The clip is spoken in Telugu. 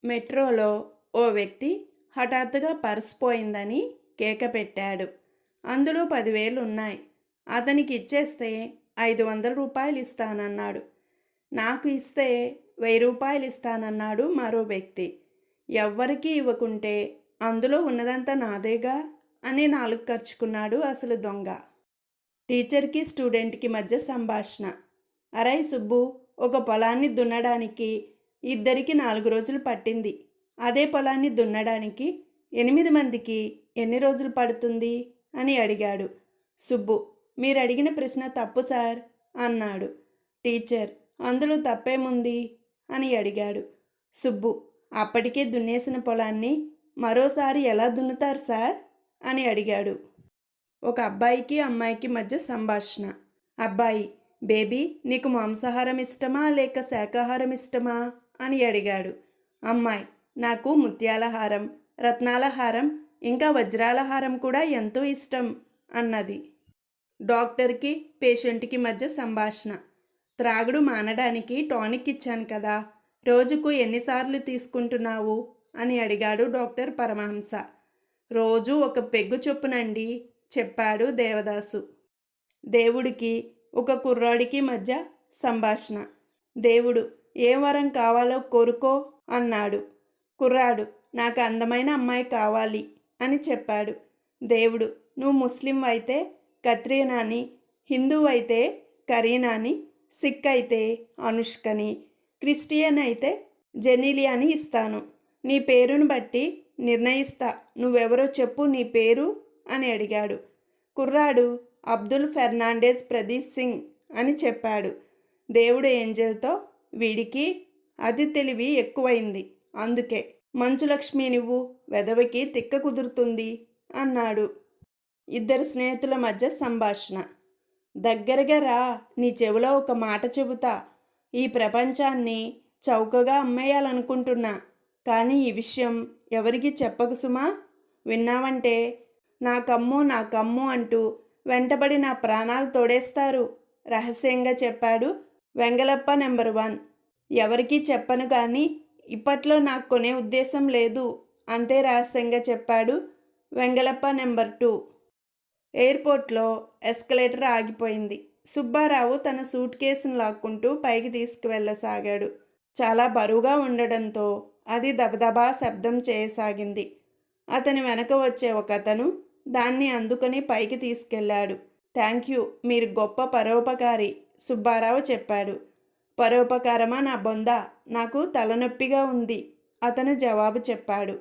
మెట్రోలో ఓ వ్యక్తి హఠాత్తుగా పర్స్ పోయిందని కేక పెట్టాడు. అందులో 10,000 ఉన్నాయి. అతనికి ఇచ్చేస్తే 500 రూపాయలు ఇస్తానన్నాడు. నాకు ఇస్తే 1000 రూపాయలు ఇస్తానన్నాడు మరో వ్యక్తి. ఎవ్వరికీ ఇవ్వకుంటే అందులో ఉన్నదంతా నాదేగా అని నాలుగు ఖర్చుకున్నాడు అసలు దొంగ. టీచర్కి స్టూడెంట్కి మధ్య సంభాషణ. అరై సుబ్బు, ఒక పొలాన్ని దున్నడానికి ఇద్దరికి 4 రోజులు పట్టింది. అదే పొలాన్ని దున్నడానికి 8 మందికి ఎన్ని రోజులు పడుతుంది అని అడిగాడు. సుబ్బు, మీరు అడిగిన ప్రశ్న తప్పు సార్ అన్నాడు. టీచర్, అందులో తప్పేముంది అని అడిగాడు. సుబ్బు, అప్పటికే దున్నేసిన పొలాన్ని మరోసారి ఎలా దున్నుతారు సార్ అని అడిగాడు. ఒక అబ్బాయికి అమ్మాయికి మధ్య సంభాషణ. అబ్బాయి, బేబీ, నీకు మాంసాహారం ఇష్టమా లేక శాకాహారం ఇష్టమా అని అడిగాడు. అమ్మాయి, నాకు ముత్యాల హారం, రత్నాల హారం, ఇంకా వజ్రాల హారం కూడా ఎంతో ఇష్టం అన్నది. డాక్టర్కి పేషెంట్కి మధ్య సంభాషణ. త్రాగుడు మానడానికి టానిక్ ఇచ్చాను కదా, రోజుకు ఎన్నిసార్లు తీసుకుంటున్నావు అని అడిగాడు డాక్టర్ పరమహంస. రోజు ఒక పెగ్గు చొప్పునండి చెప్పాడు దేవదాసు. దేవుడికి ఒక కుర్రాడికి మధ్య సంభాషణ. దేవుడు, ఏ వరం కావాలో కోరుకో అన్నాడు. కుర్రాడు, నాకు అందమైన అమ్మాయి కావాలి అని చెప్పాడు. దేవుడు, నువ్వు ముస్లిం అయితే కత్రీనాని, హిందువు అయితే కరీనాని, సిక్ అయితే అనుష్కని, క్రిస్టియన్ అయితే జెనీలియాని ఇస్తాను. నీ పేరును బట్టి నిర్ణయిస్తా. నువ్వెవరో చెప్పు నీ పేరు అని అడిగాడు. కుర్రాడు అబ్దుల్ ఫెర్నాండెజ్ ప్రదీప్ సింగ్ అని చెప్పాడు. దేవుడు ఏంజల్తో, వీడికి అతి తెలివి ఎక్కువైంది, అందుకే మంచులక్ష్మి నువ్వు వెధవకి తిక్క కుదురుతుంది అన్నాడు. ఇద్దరు స్నేహితుల మధ్య సంభాషణ. దగ్గరగా రా, నీ చెవిలో ఒక మాట చెబుతా. ఈ ప్రపంచాన్ని చౌకగా అమ్మేయాలనుకుంటున్నా, కానీ ఈ విషయం ఎవరికి చెప్పకు సుమా. విన్నావంటే నాకమ్ము అంటూ వెంటబడి నా ప్రాణాలు తోడేస్తారు రహస్యంగా చెప్పాడు వెంగళప్ప నెంబర్ 1. ఎవరికీ చెప్పను కానీ ఇప్పట్లో నాకు కొనే ఉద్దేశం లేదు అంతే రహస్యంగా చెప్పాడు వెంగళప్ప నెంబర్ 2. ఎయిర్పోర్ట్లో ఎస్కలేటర్ ఆగిపోయింది. సుబ్బారావు తన సూట్ కేసును లాక్కుంటూ పైకి తీసుకువెళ్ళసాగాడు. చాలా బరువుగా ఉండడంతో అది దబదబా శబ్దం చేయసాగింది. అతని వెనక వచ్చే ఒకతను దాన్ని అందుకొని పైకి తీసుకెళ్లాడు. థ్యాంక్ యూ, మీరు గొప్ప పరోపకారి, సుబ్బారావు చెప్పాడు. పరోపకారమా నా బొంద, నాకు తలనొప్పిగా ఉంది అతను జవాబు చెప్పాడు.